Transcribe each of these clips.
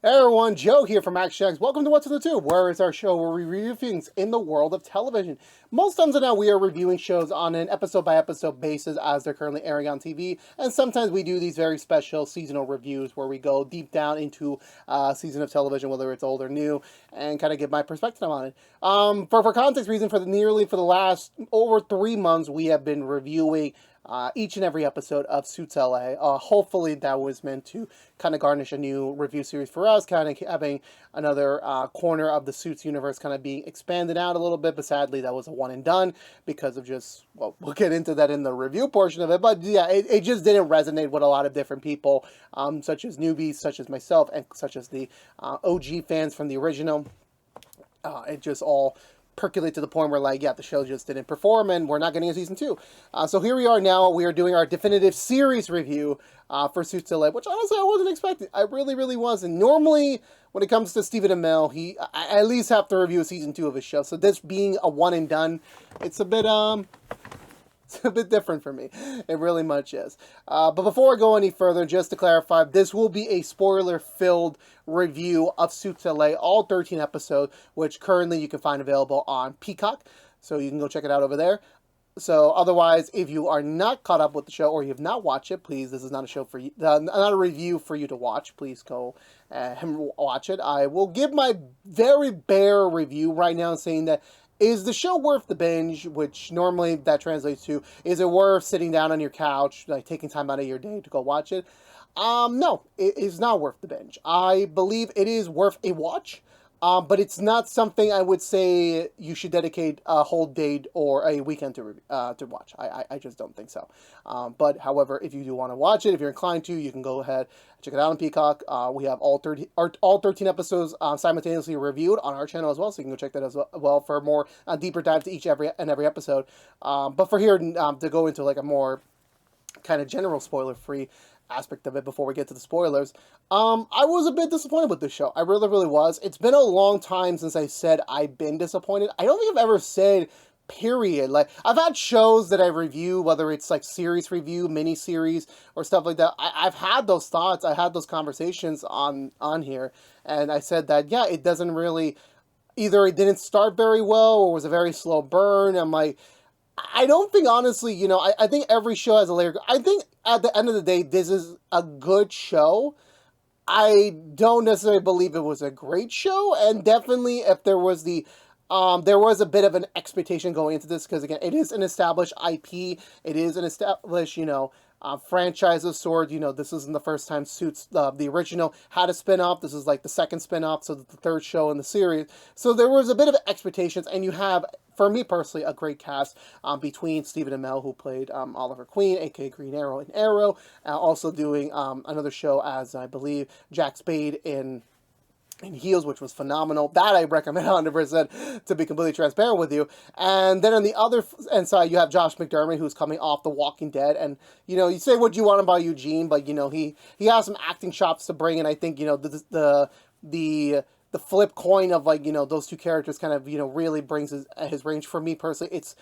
Hey everyone, Joe here from ActionX. Welcome to What's in the Tube, where it's our show where we review things in the world of television. Most times now we are reviewing shows on an episode-by-episode basis as they're currently airing on TV, and sometimes we do these very special seasonal reviews where we go deep down into a season of television, whether it's old or new, and kind of give my perspective on it. For context reason, for the last over 3 months, we have been reviewing each and every episode of Suits LA. Hopefully that was meant to kind of garnish a new review series for us, kind of having another corner of the Suits universe kind of being expanded out a little bit, but sadly that was a one and done because of just, well, we'll get into that in the review portion of it, but yeah, it just didn't resonate with a lot of different people, such as newbies, such as myself, and such as the OG fans from the original. It just all percolate to the point where, like, yeah, the show just didn't perform and we're not getting a season 2. So here we are now. We are doing our definitive series review for Suits LA, which honestly I wasn't expecting. I really wasn't. Normally, when it comes to Stephen Amell, I at least have to review a season 2 of his show. So this being a one and done, it's a bit it's a bit different for me. It really much is. But before I go any further, just to clarify, this will be a spoiler-filled review of Suits LA, all 13 episodes, which currently you can find available on Peacock. So you can go check it out over there. So otherwise, if you are not caught up with the show or you have not watched it, please, this is not a show for you, not a review for you to watch. Please go and watch it. I will give my very bare review right now, saying that is the show worth the binge, which normally that translates to, is it worth sitting down on your couch, like taking time out of your day to go watch it? No, it is not worth the binge. I believe it is worth a watch, but it's not something I would say you should dedicate a whole day or a weekend to watch. I just don't think so. But however, if you do want to watch it, if you're inclined to, you can go ahead, check it out on Peacock. We have all 13 episodes simultaneously reviewed on our channel as well, so you can go check that as well for more deeper dive to every episode. But for here, to go into like a more kind of general spoiler-free aspect of it before we get to the spoilers, I was a bit disappointed with this show. I really was. It's been a long time since I said I've been disappointed. I don't think I've ever said period. Like, I've had shows that I review, whether it's like series review, mini-series, or stuff like that. I've had those thoughts, I had those conversations on here, and I said that, yeah, it doesn't really, either it didn't start very well, or was a very slow burn. I'm like, I don't think, honestly, I think every show has a layer. I think at the end of the day, this is a good show. I don't necessarily believe it was a great show, and definitely if there was there was a bit of an expectation going into this, because again, it is an established IP, it is an established, franchise of sorts. This isn't the first time Suits, the original, had a spin-off. This is like the second spin-off, so the third show in the series. So there was a bit of expectations, and you have, for me personally, a great cast between Stephen Amell, who played Oliver Queen, aka Green Arrow in Arrow, also doing another show as, I believe, Jack Spade in Heels, which was phenomenal. That I recommend 100%, to be completely transparent with you. And then on the other end side, you have Josh McDermott, who's coming off The Walking Dead. And, you say what you want about Eugene, but, he has some acting chops to bring. And I think, the flip coin of, like, those two characters kind of, really brings his range. For me personally, it's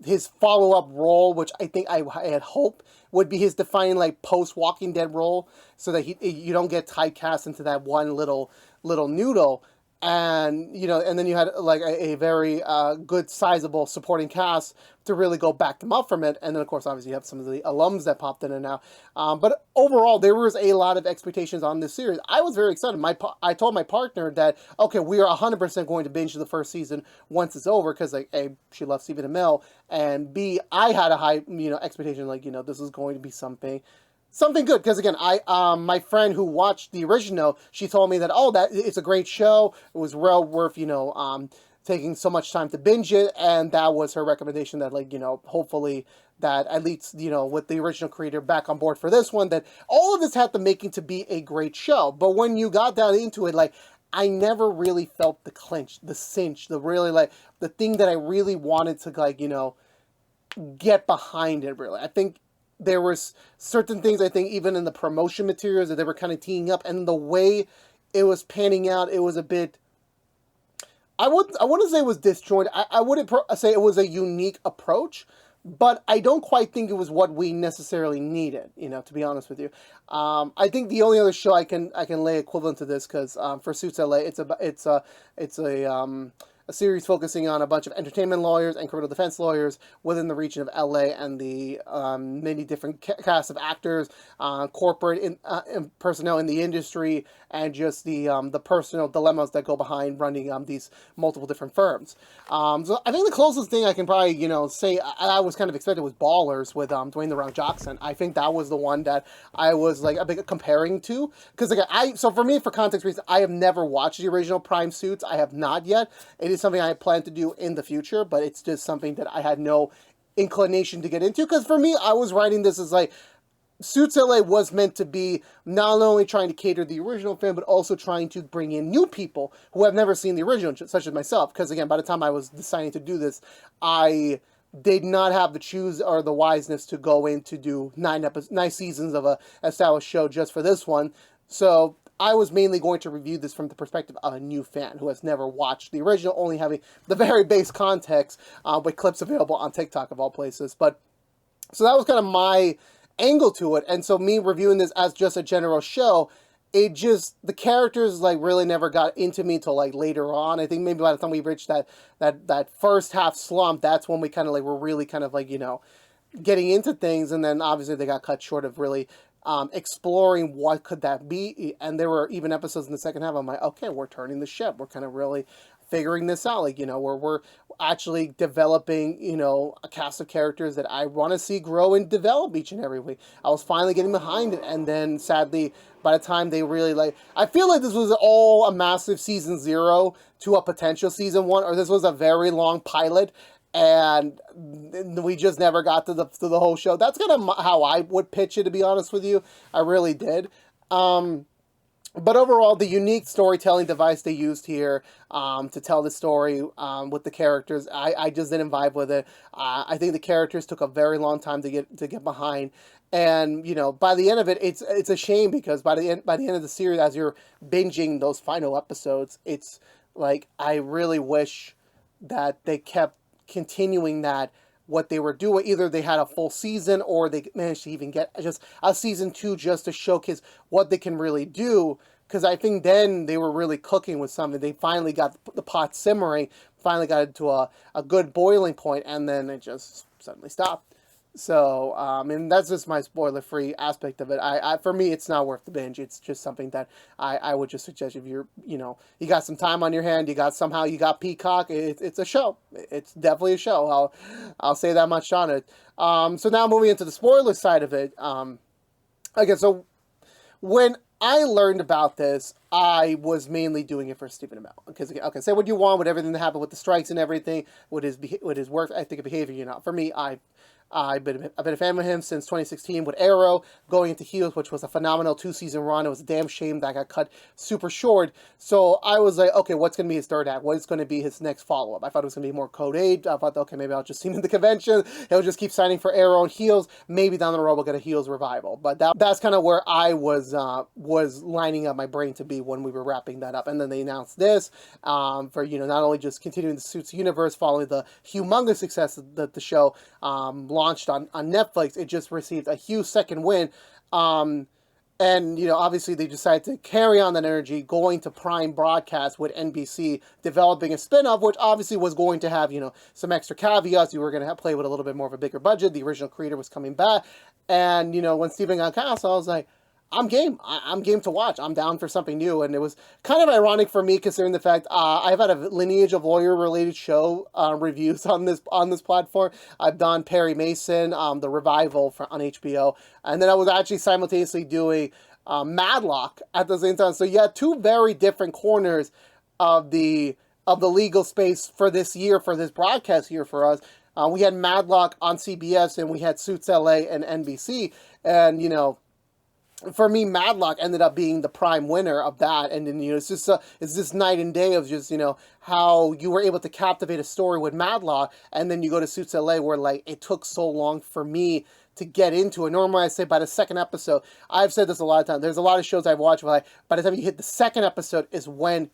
his follow-up role, which I think I had hoped would be his defining, like, post-Walking Dead role, so that you don't get typecast into that one little noodle. And, and then you had, like, a very good, sizable supporting cast to really go back them up from it. And then, of course, obviously, you have some of the alums that popped in and out. But overall, there was a lot of expectations on this series. I was very excited. I told my partner that, okay, we are 100% going to binge the first season once it's over, because, like, A, she loves Stephen Amell, and B, I had a high, expectation, like, this is going to be something good, because again, my friend who watched the original, she told me that, that it's a great show, it was well worth, taking so much time to binge it, and that was her recommendation, that, like, hopefully that at least, with the original creator back on board for this one, that all of this had the making to be a great show. But when you got down into it, like, I never really felt the clinch, the cinch, the really, like, the thing that I really wanted to, like, get behind it, really. I think there was certain things, I think, even in the promotion materials that they were kind of teeing up, and the way it was panning out, it was a bit, I wouldn't say it was disjointed. I wouldn't say it was a unique approach, but I don't quite think it was what we necessarily needed, to be honest with you. I think the only other show I can lay equivalent to this, because for Suits LA, it's a series focusing on a bunch of entertainment lawyers and criminal defense lawyers within the region of LA, and the many different cast of actors, corporate personnel in the industry, and just the personal dilemmas that go behind running these multiple different firms. So I think the closest thing I can probably say I was kind of expected was Ballers with Dwayne "The Rock" Johnson. I think that was the one that I was like a bit comparing to, because so for me, for context reasons, I have never watched the original Prime Suits. I have not yet. It is something I plan to do in the future, but it's just something that I had no inclination to get into, because for me, I was writing this as like, Suits LA was meant to be not only trying to cater the original fan, but also trying to bring in new people who have never seen the original, such as myself. Because again, by the time I was deciding to do this, I did not have the choose or the wiseness to go in to do 9 seasons of a established show just for this one. So I was mainly going to review this from the perspective of a new fan who has never watched the original, only having the very base context with clips available on TikTok of all places. But so that was kind of my angle to it, and so me reviewing this as just a general show, the characters like really never got into me until like later on. I think maybe by the time we reached that first half slump, that's when we kind of like were really kind of like getting into things, and then obviously they got cut short of really exploring what could that be. And there were even episodes in the second half I'm like, okay, we're turning the ship, we're kind of really figuring this out, like we're actually developing a cast of characters that I want to see grow and develop each and every week. I was finally getting behind it, and then sadly by the time they really I feel like this was all a massive season 0 to a potential season 1, or this was a very long pilot and we just never got to the whole show. That's kind of how I would pitch it, to be honest with you. I really did. But overall, the unique storytelling device they used here to tell the story with the characters, I just didn't vibe with it. I think the characters took a very long time to get behind, and by the end of it, it's a shame, because by the end of the series, as you're binging those final episodes, it's like I really wish that they kept continuing what they were doing. Either they had a full season, or they managed to even get just a season 2 just to showcase what they can really do. Because I think then they were really cooking with something. They finally got the pot simmering, finally got it to a good boiling point, and then it just suddenly stopped. So, and that's just my spoiler-free aspect of it. For me, it's not worth the binge. It's just something that I would just suggest if you're, you got some time on your hand, you got Peacock, it's a show. It's definitely a show. I'll say that much on it. So now moving into the spoiler side of it. Again, so when I learned about this, I was mainly doing it for Stephen Amell. Because, okay, say what you want with everything that happened with the strikes and everything, with his work ethic and behavior, For me, I've been a fan of him since 2016 with Arrow, going into Heels, which was a phenomenal 2-season run. It was a damn shame that got cut super short. So I was like, okay, what's going to be his third act? What is going to be his next follow-up? I thought it was going to be more Code 8. I thought, okay, maybe I'll just see him in the convention. He'll just keep signing for Arrow and Heels. Maybe down the road we'll get a Heels revival. But that's kind of where I was lining up my brain to be when we were wrapping that up. And then they announced this for, not only just continuing the Suits universe following the humongous success that the show launched on Netflix. It just received a huge second win. And, obviously they decided to carry on that energy, going to Prime Broadcast with NBC, developing a spin-off, which obviously was going to have, some extra caveats. You were going to play with a little bit more of a bigger budget. The original creator was coming back. And, when Stephen got cast, I was like, I'm game. I'm game to watch. I'm down for something new. And it was kind of ironic for me, considering the fact I've had a lineage of lawyer-related show reviews on this platform. I've done Perry Mason, the revival on HBO, and then I was actually simultaneously doing Madlock at the same time. So you had two very different corners of the legal space for this year, for this broadcast year for us. We had Madlock on CBS, and we had Suits LA and NBC, and for me, Madlock ended up being the prime winner of that, and then it's this night and day of just how you were able to captivate a story with Madlock, and then you go to Suits LA, where like it took so long for me to get into it. Normally, I say by the second episode. I've said this a lot of times. There's a lot of shows I've watched where by the time you hit the second episode is when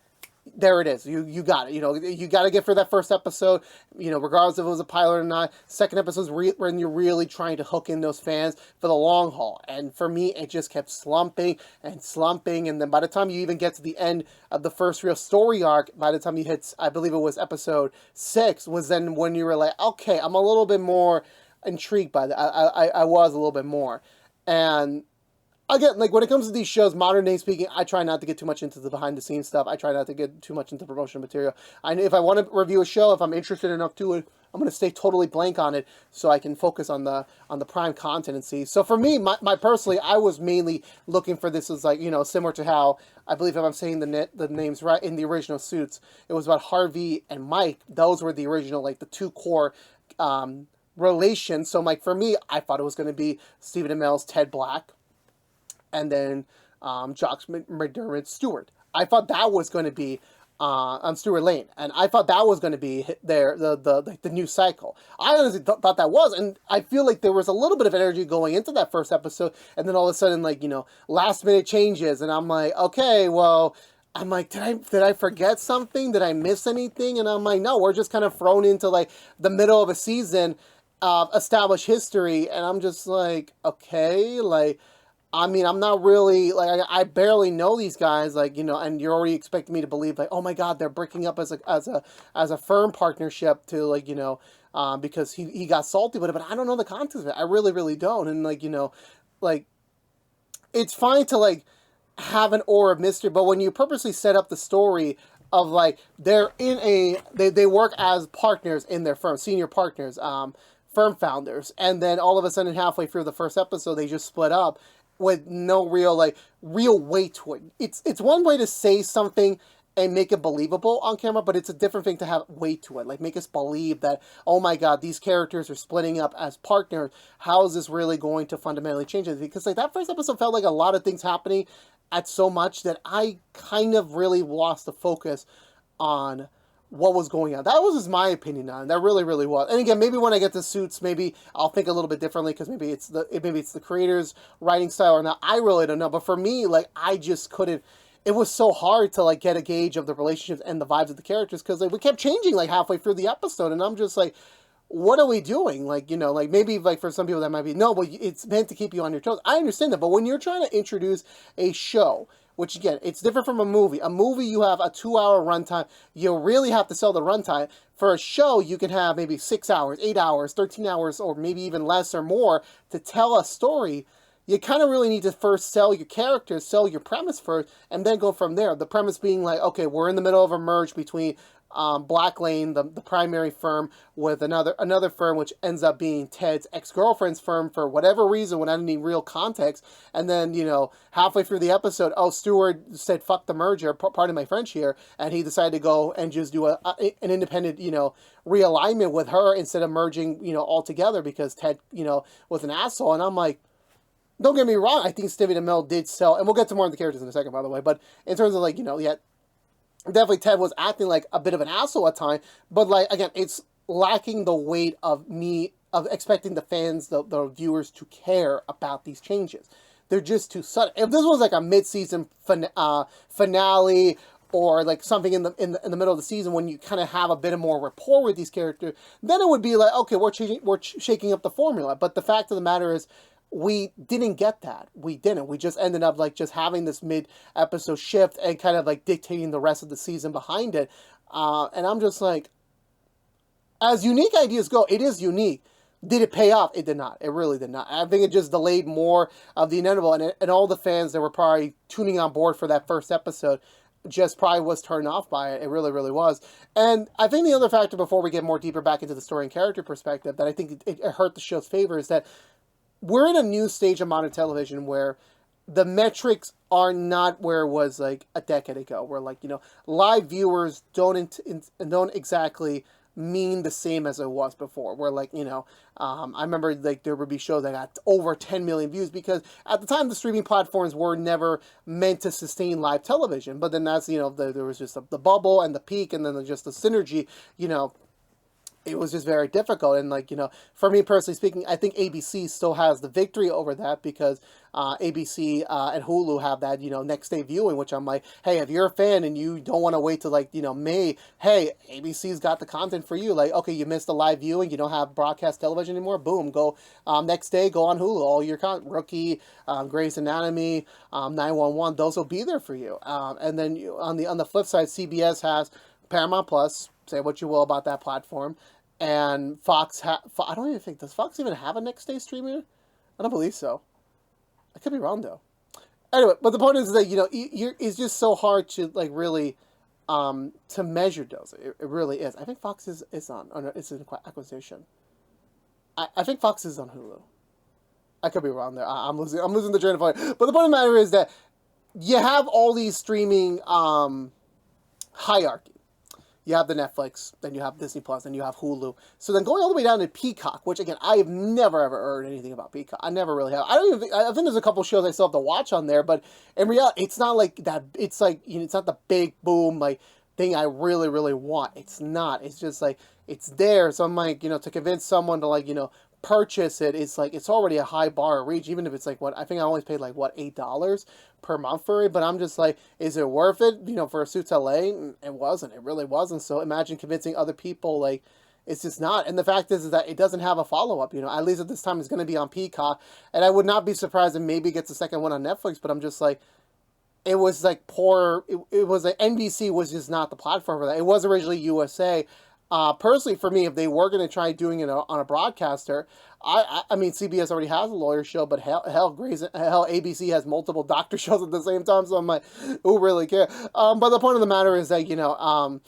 there it is. You got it. You know, you got to get for that first episode, you know, regardless if it was a pilot or not. Second episode is when you're really trying to hook in those fans for the long haul. And for me, it just kept slumping and slumping. And then by the time you even get to the end of the first real story arc, by the time you hit, I believe it was episode 6, was then when you were like, okay, I'm a little bit more intrigued by that. I was a little bit more. And again, like when it comes to these shows, modern day speaking, I try not to get too much into the behind the scenes stuff. I try not to get too much into promotional material. If I want to review a show, if I'm interested enough to it, I'm going to stay totally blank on it so I can focus on the prime content and see. So for me, my personally, I was mainly looking for this as like, you know, similar to how I believe if I'm saying the names right in the original Suits, it was about Harvey and Mike. Those were the original, like the two core relations. So like for me, I thought it was going to be Stephen Amell's Ted Black, and then Josh McDermott's Stewart. I thought that was going to be on Stewart Lane, and I thought that was going to be the new cycle. I honestly thought that was, and I feel like there was a little bit of energy going into that first episode, and then all of a sudden, like, you know, last minute changes, and I'm like, okay, well, I'm like, did I forget something? Did I miss anything? And I'm like, no, we're just kind of thrown into like the middle of a season of established history, and I'm just like, okay, like, I mean, I'm not really, like, I barely know these guys, like, you know, and you're already expecting me to believe, like, oh my God, they're breaking up as a firm partnership to, like, you know, because he got salty with it, but I don't know the context of it. I really, really don't. And, like, you know, like, it's fine to, like, have an aura of mystery, but when you purposely set up the story of, like, they're in they work as partners in their firm, senior partners, firm founders, and then all of a sudden, halfway through the first episode, they just split up with no real weight to it. It's one way to say something and make it believable on camera, but it's a different thing to have weight to it. Like, make us believe that, oh my God, these characters are splitting up as partners. How is this really going to fundamentally change it? Because, like, that first episode felt like a lot of things happening at so much that I kind of really lost the focus on what was going on. That was just my opinion on it. That really, really was. And again, maybe when I get to Suits, maybe I'll think a little bit differently, because maybe it's the creator's writing style or not. I really don't know. But for me, like, I just couldn't. It was so hard to, like, get a gauge of the relationships and the vibes of the characters, because, like, we kept changing, like, halfway through the episode, and I'm just like, what are we doing? Like, you know, like, maybe, like, for some people that might be, no, but it's meant to keep you on your toes. I understand that, but when you're trying to introduce a show, which, again, it's different from a movie. A movie, you have a 2-hour runtime. You really have to sell the runtime. For a show, you can have maybe 6 hours, 8 hours, 13 hours, or maybe even less or more to tell a story. You kind of really need to first sell your characters, sell your premise first, and then go from there. The premise being like, okay, we're in the middle of a merge between Black Lane, the primary firm, with another firm, which ends up being Ted's ex-girlfriend's firm for whatever reason, without any real context. And then, you know, halfway through the episode, oh, Stewart said, fuck the merger, pardon my French here, and he decided to go and just do an independent, you know, realignment with her instead of merging, you know, all together, because Ted, you know, was an asshole. And I'm like, don't get me wrong, I think Stephen Amell did sell, and we'll get to more of the characters in a second, by the way, but in terms of, like, you know, yeah, definitely Ted was acting like a bit of an asshole at times, but, like, again, it's lacking the weight of expecting the fans, the viewers, to care about these changes. They're just too sudden. If this was like a mid-season finale, or like something in the middle of the season when you kind of have a bit of more rapport with these characters, then it would be like, okay, we're shaking up the formula. But the fact of the matter is, we didn't get that. We didn't. We just ended up, like, just having this mid-episode shift and kind of, like, dictating the rest of the season behind it. And I'm just like, as unique ideas go, it is unique. Did it pay off? It did not. It really did not. I think it just delayed more of the inevitable. And all the fans that were probably tuning on board for that first episode just probably was turned off by it. It really, really was. And I think the other factor, before we get more deeper back into the story and character perspective, that I think it hurt the show's favor, is that we're in a new stage of modern television where the metrics are not where it was like a decade ago, where, like, you know, live viewers don't exactly mean the same as it was before, where, like, you know, I remember, like, there would be shows that got over 10 million views, because at the time the streaming platforms were never meant to sustain live television. But then that's, you know, there was just the bubble and the peak, and then just the synergy, you know, it was just very difficult. And like, for me personally speaking, I think ABC still has the victory over that because ABC and Hulu have that, next day viewing, which I'm like, hey, if you're a fan and you don't want to wait till like, May, hey, ABC's got the content for you. Like, okay, you missed a live viewing, you don't have broadcast television anymore, boom, go next day, go on Hulu. All your Rookie, Grey's Anatomy, 911, those will be there for you. And then on the flip side, CBS has Paramount Plus. Say what you will about that platform. And Fox, I don't even think, does Fox even have a next day streamer? I don't believe so. I could be wrong though. Anyway, but the point is that, it's just so hard to like really, to measure those. It really is. I think Fox is on, oh no, it's an acquisition. I think Fox is on Hulu. I could be wrong there. I'm losing the train of thought. But the point of the matter is that you have all these streaming, hierarchy. You have the Netflix, then you have Disney Plus, then you have Hulu. So then going all the way down to Peacock, which again, I have never ever heard anything about Peacock. I never really have. I think there's a couple shows I still have to watch on there, but in reality, it's not like that. It's like, it's not the big boom, like, thing I really, really want. It's not. It's just like, it's there. So I'm like, to convince someone to like, purchase it, it's like, it's already a high bar to reach, even if it's like, I think I always paid like, $8 per month for it, but I'm just like, is it worth it, for a Suits LA? It wasn't, it really wasn't. So imagine convincing other people, like, it's just not. And the fact is that it doesn't have a follow-up, at least at this time it's going to be on Peacock, and I would not be surprised if maybe it gets a second one on Netflix, but I'm just like, it was like poor, it was like, NBC was just not the platform for that. It was originally USA. Personally, for me, if they were going to try doing it on a broadcaster, I mean, CBS already has a lawyer show, but hell, ABC has multiple doctor shows at the same time. So I'm like, who really care? But the point of the matter is that,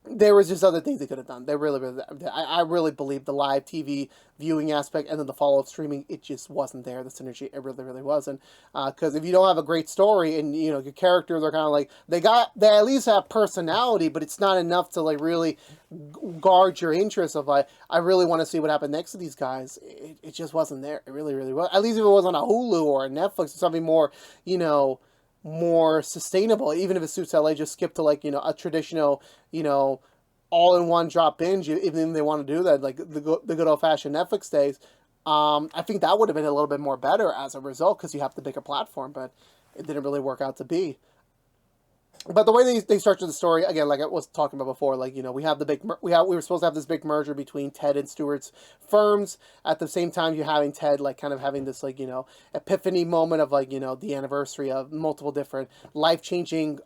there was just other things they could have done. They really, really, I really believe the live TV viewing aspect and then the follow-up streaming, it just wasn't there. The synergy, it really, really wasn't. Because if you don't have a great story and, your characters are kind of like, they at least have personality, but it's not enough to like really guard your interest of like, I really want to see what happened next to these guys. It just wasn't there. It really, really was. At least if it was on a Hulu or a Netflix or something more, more sustainable, even if it Suits LA just skip to like, a traditional, all-in-one drop binge, even if they want to do that, like the good old-fashioned Netflix days, I think that would have been a little bit more better as a result, because you have the bigger platform, but it didn't really work out to be. But the way they structured the story, again, like I was talking about before, like, we have we were supposed to have this big merger between Ted and Stewart's firms. At the same time, you're having Ted, like, kind of having this, like, epiphany moment of, like, the anniversary of multiple different life-changing,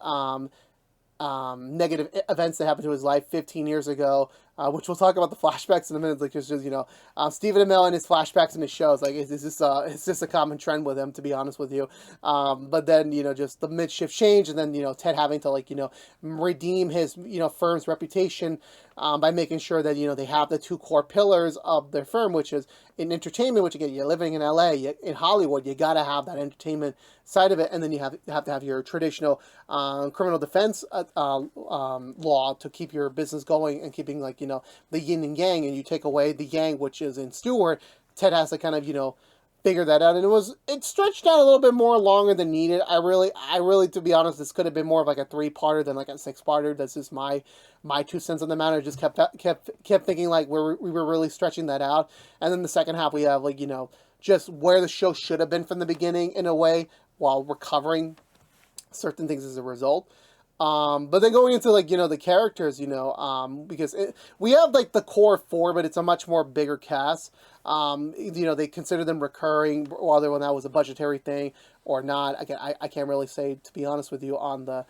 negative events that happened to his life 15 years ago, which we'll talk about the flashbacks in a minute. Like, it's just, Stephen Amell and his flashbacks and his shows, like, it's just a common trend with him, to be honest with you. But then, just the mid-shift change, and then, Ted having to, like, redeem his, firm's reputation, by making sure that, they have the two core pillars of their firm, which is in entertainment, which again, you're living in LA, in Hollywood, you gotta have that entertainment side of it, and then you have to have your traditional criminal defense law to keep your business going and keeping, like, the yin and yang, and you take away the yang, which is in Stewart. Ted has to kind of, figure that out, and it stretched out a little bit more longer than needed. I really, to be honest, this could have been more of like a 3-parter than like a 6-parter. That's just my 2 cents on the matter. Just kept thinking like we were really stretching that out. And then the second half we have like, just where the show should have been from the beginning in a way, while recovering certain things as a result. But then going into like, the characters, because we have like the core 4, but it's a much more bigger cast. They consider them recurring, whether when that was a budgetary thing or not. Again, I can't really say, to be honest with you, on the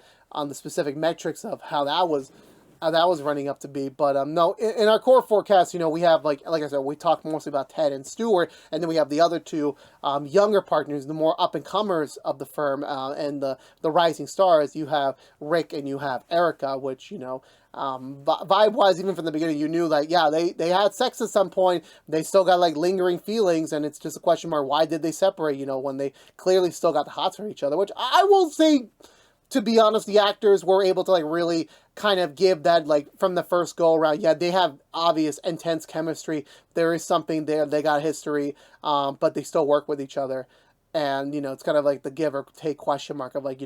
specific metrics of how that was running up to be. But no, in our core forecast, we have like I said, we talk mostly about Ted and Stewart, and then we have the other two younger partners, the more up and comers of the firm, and the rising stars. You have Rick and you have Erica, which vibe wise, even from the beginning, you knew like, yeah, they had sex at some point. They still got like lingering feelings, and it's just a question mark. Why did they separate? When they clearly still got the hots for each other, which I will say, to be honest, the actors were able to like really kind of give that, like, from the first go around. Yeah, they have obvious intense chemistry. There is something there. They got history, but they still work with each other. And, it's kind of like the give or take question mark of like,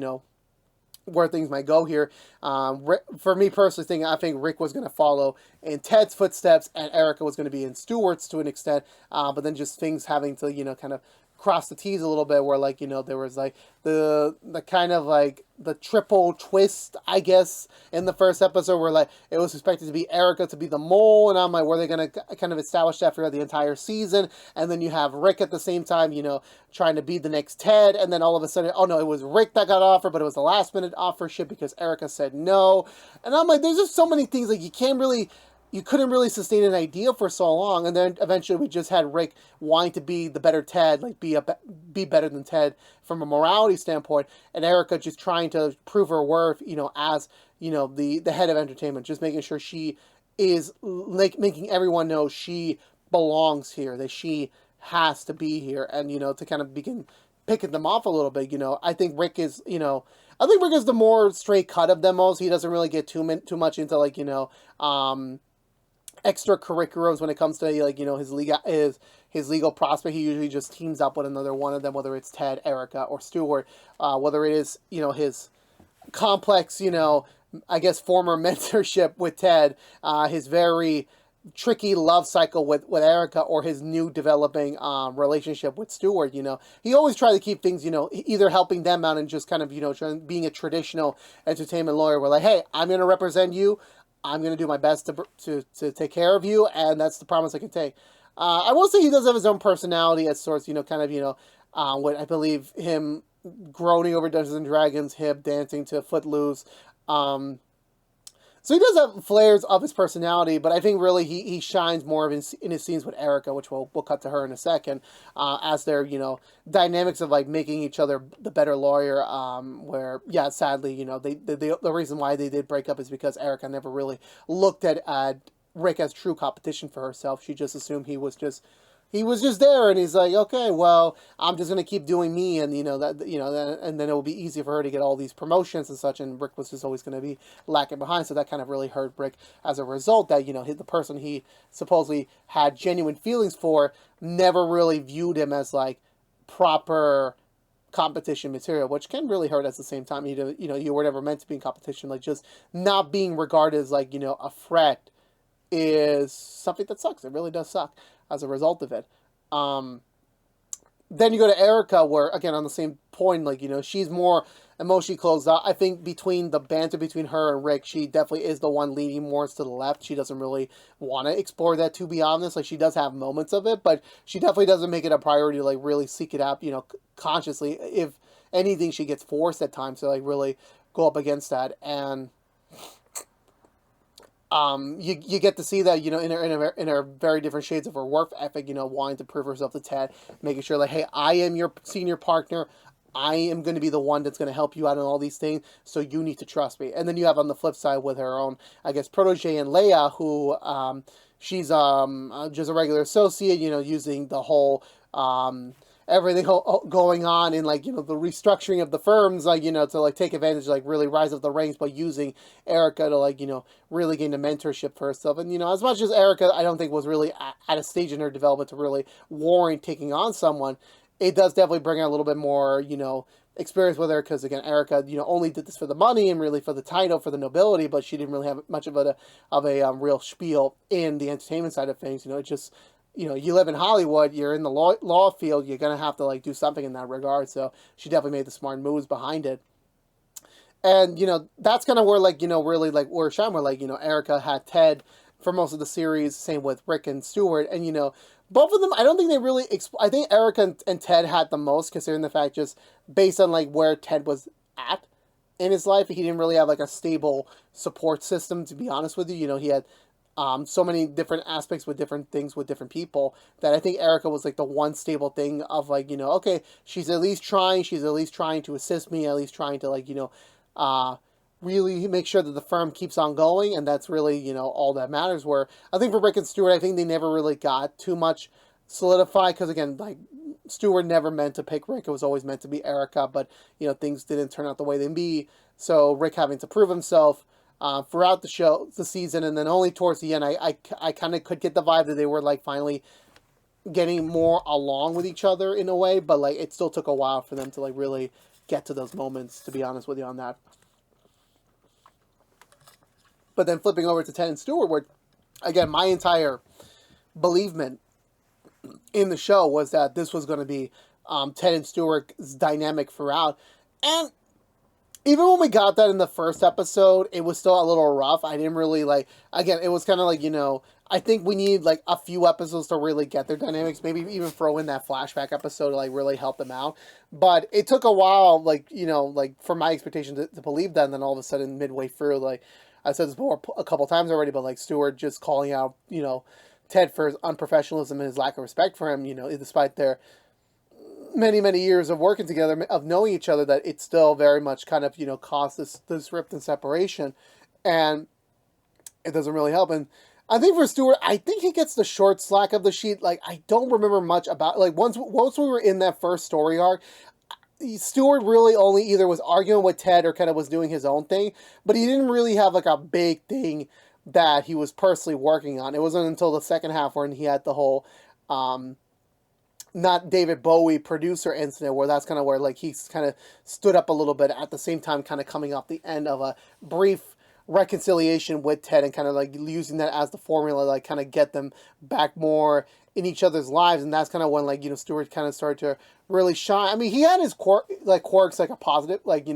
where things might go here. For me personally, I think Rick was going to follow in Ted's footsteps, and Erica was going to be in Stewart's to an extent. But then just things having to, kind of cross the T's a little bit, where like, there was like the kind of like the triple twist, I guess, in the first episode, where like it was expected to be Erica to be the mole, and I'm like, were they going to kind of establish that for the entire season? And then you have Rick at the same time, trying to be the next Ted, and then all of a sudden, oh no, it was Rick that got offered, but it was the last minute offer shit because Erica said no. And I'm like, there's just so many things, like you couldn't really sustain an idea for so long, and then eventually we just had Rick wanting to be the better Ted, like be better than Ted from a morality standpoint, and Erica just trying to prove her worth, as the head of entertainment, just making sure she is like making everyone know she belongs here, that she has to be here, and to kind of begin picking them off a little bit. I think Rick is the more straight cut of them all. He doesn't really get too much into like extracurriculars when it comes to like his legal prospect. He usually just teams up with another one of them, whether it's Ted, Erica, or Stewart. Whether it is his complex I guess former mentorship with Ted, his very tricky love cycle with Erica, or his new developing relationship with Stewart. He always tried to keep things either helping them out and just kind of being a traditional entertainment lawyer, where like, hey, I'm going to represent you, I'm going to do my best to take care of you, and that's the promise I can take. I will say he does have his own personality at sorts, what I believe him groaning over Dungeons and Dragons, him dancing to Footloose. So he does have flares of his personality, but I think really he shines more in his scenes with Erica, which we'll cut to her in a second, as their, dynamics of like making each other the better lawyer, where, yeah, sadly, the reason why they did break up is because Erica never really looked at Rick as true competition for herself. She just assumed he was just there, and he's like, okay, well, I'm just gonna keep doing me, and and then it will be easy for her to get all these promotions and such. And Rick was just always gonna be lacking behind, so that kind of really hurt Rick as a result. That the person he supposedly had genuine feelings for never really viewed him as like proper competition material, which can really hurt at the same time. You were never meant to be in competition. Like, just not being regarded as like a threat is something that sucks. It really does suck as a result of it. Then you go to Erica, where, again, on the same point, like, she's more emotionally closed out. I think between the banter between her and Rick, she definitely is the one leaning more to the left. She doesn't really want to explore that, to be honest. Like, she does have moments of it, but she definitely doesn't make it a priority to, like, really seek it out, consciously. If anything, she gets forced at times to, like, really go up against that. And you get to see that, in her very different shades of her work ethic, wanting to prove herself to Ted, making sure, like, hey, I am your senior partner, I am going to be the one that's going to help you out in all these things, so you need to trust me. And then you have on the flip side with her own, I guess, protege and Leia, who, she's just a regular associate, using the whole, everything going on in, like, the restructuring of the firms, like, to, like, take advantage, like, really rise up the ranks by using Erica to, like, really gain a mentorship for herself. And, as much as Erica, I don't think was really at a stage in her development to really warrant taking on someone, it does definitely bring out a little bit more, experience with her, because, again, Erica, only did this for the money and really for the title, for the nobility, but she didn't really have much of a real spiel in the entertainment side of things. It just, you live in Hollywood, you're in the law field, you're going to have to, like, do something in that regard. So she definitely made the smart moves behind it. And, that's kind of where, like, really, like, where shine, where, like, Erica had Ted for most of the series, same with Rick and Stewart. And, both of them, I don't think they really, I think Erica and Ted had the most, considering the fact, just based on, like, where Ted was at in his life. He didn't really have, like, a stable support system, to be honest with you. He had so many different aspects with different things with different people, that I think Erica was like the one stable thing of, like, okay, she's at least trying to assist me, at least trying to, like, really make sure that the firm keeps on going, and that's really, all that matters. Where I think for Rick and Stewart, I think they never really got too much solidified, because, again, like, Stewart never meant to pick Rick, it was always meant to be Erica, but, things didn't turn out the way they be, so Rick having to prove himself throughout the season, and then only towards the end, I kind of could get the vibe that they were, like, finally getting more along with each other in a way, but, like, it still took a while for them to, like, really get to those moments, to be honest with you on that. But then flipping over to Ted and Stewart, where, again, my entire believement in the show was that this was going to be Ted and Stewart's dynamic throughout. And even when we got that in the first episode, it was still a little rough. I didn't really like, again, it was kind of like, I think we need like a few episodes to really get their dynamics. Maybe even throw in that flashback episode to like really help them out. But it took a while, like, like for my expectation to believe that. And then all of a sudden, midway through, like I said this before a couple times already, but like Stewart just calling out, Ted for his unprofessionalism and his lack of respect for him, despite their many, many years of working together, of knowing each other, that it still very much kind of, caused this rift and separation. And it doesn't really help. And I think for Stewart, I think he gets the short slack of the sheet. Like, I don't remember much about, like, once we were in that first story arc, Stewart really only either was arguing with Ted or kind of was doing his own thing, but he didn't really have, like, a big thing that he was personally working on. It wasn't until the second half when he had the whole, not David Bowie producer incident, where that's kind of where, like, he's kind of stood up a little bit, at the same time kind of coming off the end of a brief reconciliation with Ted and kind of like using that as the formula, like kind of get them back more in each other's lives. And that's kind of when, like, Stewart kind of started to really shine. I mean, he had his quirks, like a positive, like,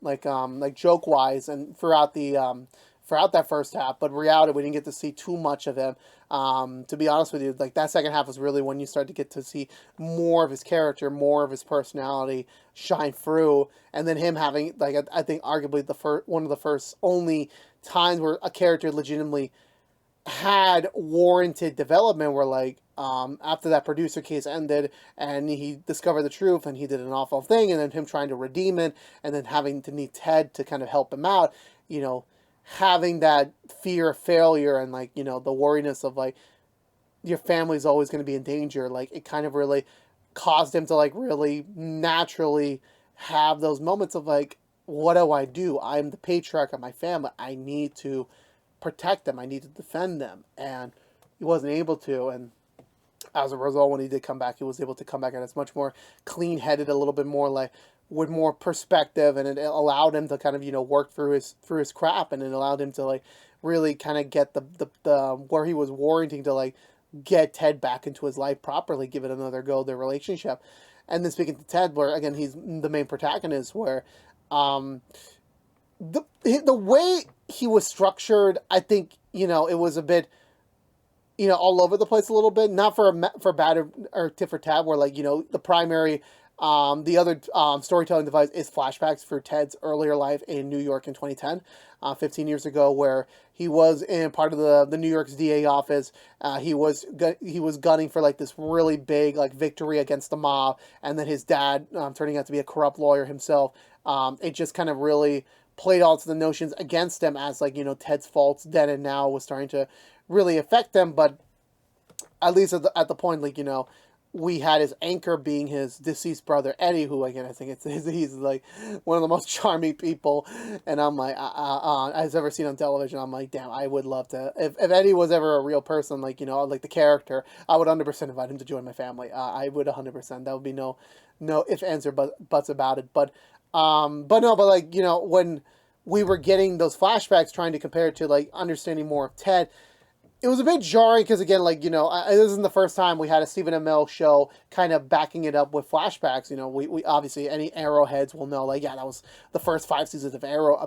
like joke wise and throughout that first half, but in reality, we didn't get to see too much of him. To be honest with you, like that second half was really when you start to get to see more of his character, more of his personality shine through, and then him having, like, I think arguably one of the first only times where a character legitimately had warranted development, where, like, after that producer case ended and he discovered the truth and he did an awful thing, and then him trying to redeem it, and then having to need Ted to kind of help him out, having that fear of failure and, like, the worriness of, like, your family's always going to be in danger, like, it kind of really caused him to, like, really naturally have those moments of, like, what do I do? I'm the patriarch of my family. I need to protect them. I need to defend them. And he wasn't able to. And as a result, when he did come back, he was able to come back and it's much more clean-headed, a little bit more, like, with more perspective, and it allowed him to kind of, work through his crap, and it allowed him to, like, really kind of get the where he was warranting to, like, get Ted back into his life properly, give it another go, their relationship. And then speaking to Ted, where again he's the main protagonist, where the way he was structured, I think, it was a bit, all over the place a little bit, not for bad or tit for tat, where, like, the primary the other storytelling device is flashbacks for Ted's earlier life in New York in 2010, 15 years ago, where he was in part of the New York's DA office. He was gunning for, like, this really big, like, victory against the mob, and then his dad turning out to be a corrupt lawyer himself. It just kind of really played all to the notions against him, as, like, Ted's faults then and now was starting to really affect them. But at least at the point, like, we had his anchor being his deceased brother Eddie, who, again, I think he's like one of the most charming people, and I'm like, I've ever seen on television. I'm like, damn, I would love to, if Eddie was ever a real person, like, like the character, I would 100% invite him to join my family. I would 100%. That would be no ifs, ands, or buts about it. But like, when we were getting those flashbacks, trying to compare it to, like, understanding more of Ted, it was a bit jarring because, again, like, this isn't the first time we had a Stephen Amell show kind of backing it up with flashbacks. We obviously, any Arrow heads will know, like, yeah, that was the first 5 seasons of Arrow,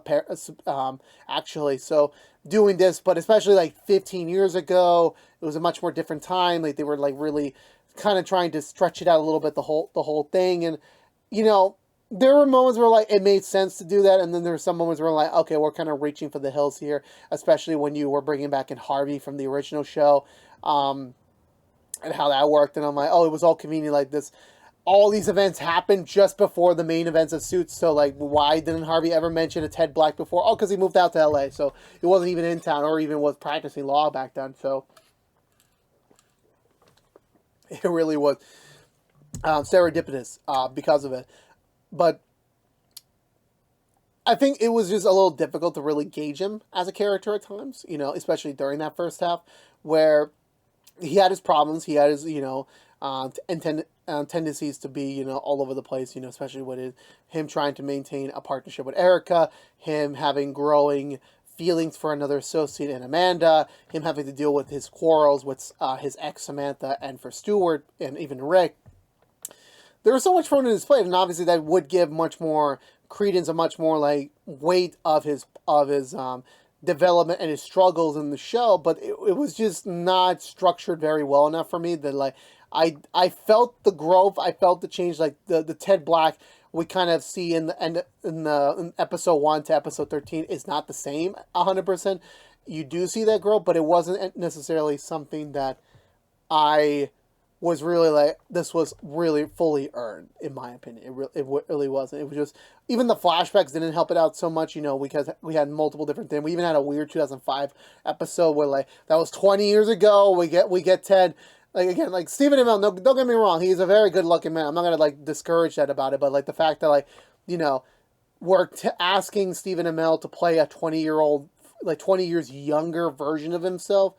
actually. So doing this, but especially, like, 15 years ago, it was a much more different time. Like, they were, like, really kind of trying to stretch it out a little bit, the whole thing. And, there were moments where, like, it made sense to do that, and then there were some moments where, like, okay, we're kind of reaching for the hills here, especially when you were bringing back in Harvey from the original show, and how that worked. And I'm like, oh, it was all convenient, like this. All these events happened just before the main events of Suits, so, like, why didn't Harvey ever mention a Ted Black before? Oh, because he moved out to LA, so he wasn't even in town or even was practicing law back then, so it really was serendipitous because of it. But I think it was just a little difficult to really gauge him as a character at times, especially during that first half, where he had his problems, he had his, tendencies to be, all over the place, especially with him trying to maintain a partnership with Erica, him having growing feelings for another associate in Amanda, him having to deal with his quarrels with his ex Samantha, and for Stewart and even Rick. There was so much fun in his play, and obviously that would give much more credence and much more like weight of his development and his struggles in the show. But it was just not structured very well enough for me. That like I felt the growth, I felt the change. Like the Ted Black we kind of see in episode 1 to episode 13 is not the same 100%. You do see that growth, but it wasn't necessarily something that I was really like, this was really fully earned, in my opinion. It really wasn't. It was just, even the flashbacks didn't help it out so much, you know, because we had multiple different things. We even had a weird 2005 episode where, like, that was 20 years ago. We get Ted, like, again, like, Stephen Amell, no, don't get me wrong, he's a very good-looking man. I'm not going to, like, discourage that about it, but, like, the fact that, like, you know, we're asking Stephen Amell to play a 20-year-old, like, 20 years younger version of himself.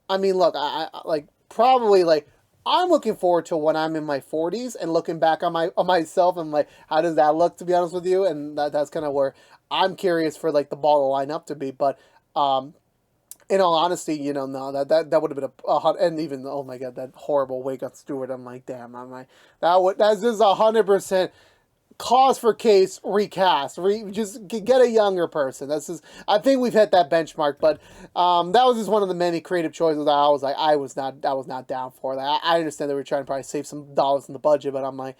I mean, look, I like, probably, like, I'm looking forward to when I'm in my 40s and looking back on myself and like, how does that look, to be honest with you? And that's kind of where I'm curious for like the ball to line up to be. But in all honesty, you know, no, that would have been a hot, and even, oh my God, that horrible wake up Stewart. I'm like, damn, I'm like, that's just 100% cause for case recast. Just get a younger person. That's just, I think we've hit that benchmark. But that was just one of the many creative choices that I was like, I was not down for that. I understand they were trying to probably save some dollars in the budget, but I'm like,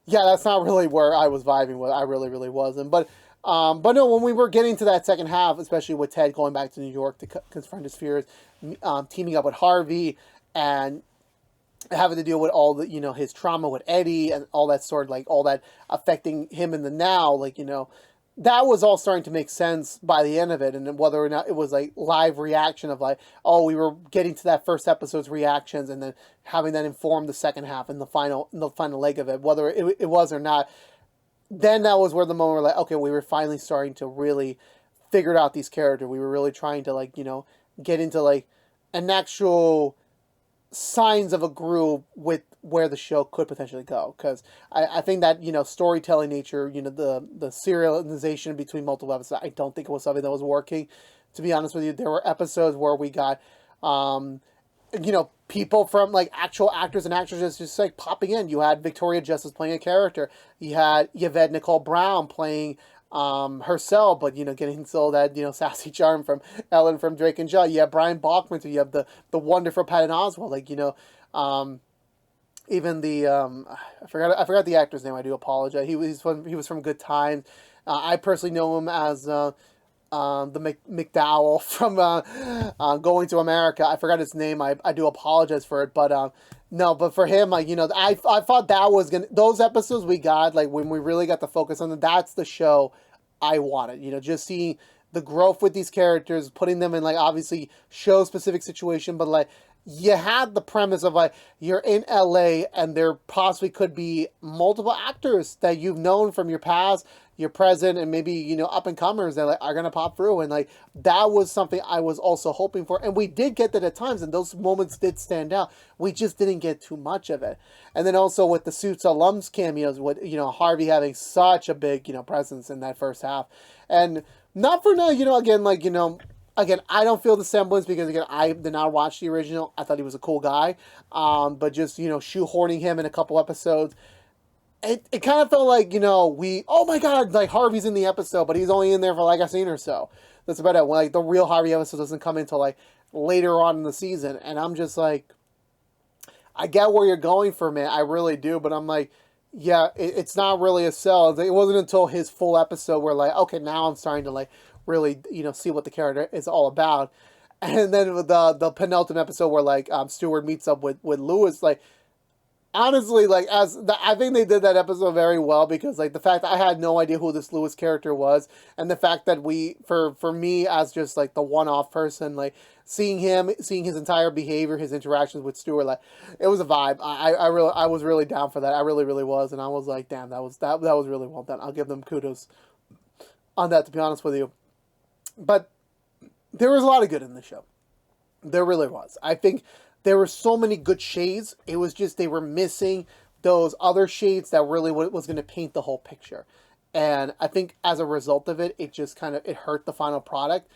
yeah, that's not really where I was vibing with. I really wasn't. But no, when we were getting to that second half, especially with Ted going back to New York to confront his fears, teaming up with Harvey and having to deal with all the, you know, his trauma with Eddie and all that sort of, like, all that affecting him in the now, like, you know, that was all starting to make sense by the end of it. And whether or not it was like live reaction of like, oh, we were getting to that first episode's reactions and then having that inform the second half and the final leg of it, whether it was or not, then that was where the moment where like, okay, we were finally starting to really figure out these characters. We were really trying to, like, you know, get into like an actual signs of a groove with where the show could potentially go, because I think that, you know, storytelling nature, you know, the serialization between multiple episodes, I don't think it was something that was working, to be honest with you. There were episodes where we got you know, people from like actual actors and actresses just like popping in. You had Victoria Justice playing a character, you had Yvette Nicole Brown playing herself, but, you know, getting still that, you know, sassy charm from Ellen from Drake and Josh. You have Brian Bachman, so you have the wonderful Patton Oswalt, like, you know, even the I forgot the actor's name. I do apologize. He was from Good Times. I personally know him as the McDowell from Going to America. I forgot his name. I do apologize for it, but no, but for him, like, you know, I thought that was those episodes we got, like, when we really got to focus on them, that's the show I wanted, you know, just seeing the growth with these characters, putting them in, like, obviously show specific situation, but like, you had the premise of like, you're in LA and there possibly could be multiple actors that you've known from your past, your present, and maybe, you know, up and comers that like are gonna pop through, and like that was something I was also hoping for, and we did get that at times, and those moments did stand out. We just didn't get too much of it. And then also with the Suits alums cameos, with, you know, Harvey having such a big, you know, presence in that first half, and not for now, you know, again, like, you know, again, I don't feel the semblance because, again, I did not watch the original. I thought he was a cool guy. But just, you know, shoehorning him in a couple episodes, it kind of felt like, you know, oh my God, like, Harvey's in the episode, but he's only in there for like a scene or so. That's about it. When, like, the real Harvey episode doesn't come until like later on in the season. And I'm just like, I get where you're going for, man. I really do. But I'm like, yeah, it's not really a sell. It wasn't until his full episode where, like, okay, now I'm starting to, like, really, you know, see what the character is all about. And then with the penultimate episode where, like, Stewart meets up with Lewis, like, honestly, like, I think they did that episode very well, because, like, the fact that I had no idea who this Lewis character was, and the fact that for me as just, like, the one-off person, like, seeing his entire behavior, his interactions with Stewart, like, it was a vibe. I was really down for that. I really was, and I was like, damn, that was really well done. I'll give them kudos on that, to be honest with you. But there was a lot of good in the show. There really was. I think there were so many good shades. It was just they were missing those other shades that really was going to paint the whole picture. And I think as a result of it, it just kind of, it hurt the final product.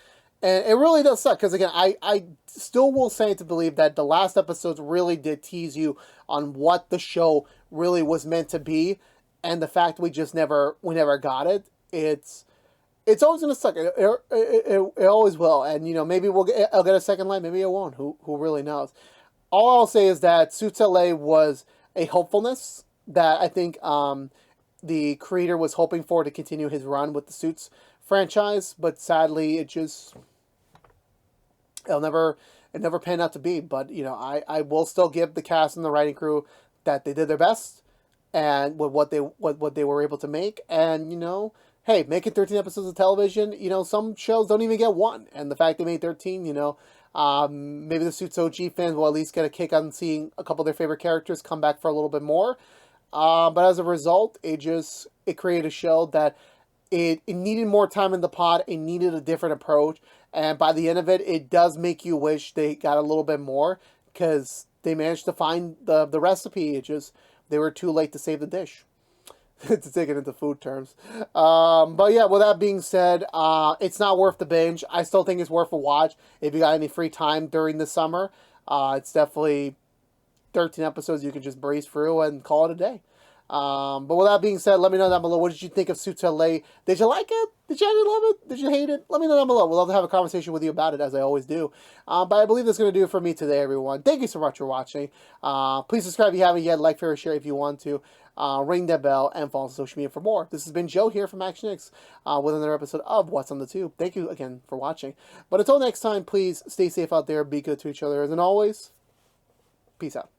And it really does suck, because again, I still will say to believe that the last episodes really did tease you on what the show really was meant to be, and the fact we never got it. It's always gonna suck. It always will. And maybe I'll get a second life, maybe I won't. Who really knows? All I'll say is that Suits LA was a hopefulness that I think the creator was hoping for to continue his run with the Suits franchise, but sadly it never panned out to be. But I will still give the cast and the writing crew that they did their best, and with what they were able to make. And hey, making 13 episodes of television, some shows don't even get one, and the fact they made 13, maybe the Suits OG fans will at least get a kick on seeing a couple of their favorite characters come back for a little bit more. But as a result, it created a show that it needed more time in the pod. It needed a different approach. And by the end of it, it does make you wish they got a little bit more, because they managed to find the recipe. They were too late to save the dish. To take it into food terms. But yeah, with that being said, it's not worth the binge. I still think it's worth a watch if you got any free time during the summer. It's definitely 13 episodes you can just breeze through and call it a day. But with that being said, let me know down below, what did you think of Suits LA? Did you like it? Did you actually love it? Did you hate it? Let me know down below. We'll love to have a conversation with you about it, as I always do. But I believe that's going to do it for me today, everyone. Thank you so much for watching. Please subscribe if you haven't yet. Like, favorite, share if you want to. Ring that bell and follow on social media for more. This has been Joe here from ActionX with another episode of What's on the Tube. Thank you again for watching. But until next time, please stay safe out there. Be good to each other. And always, peace out.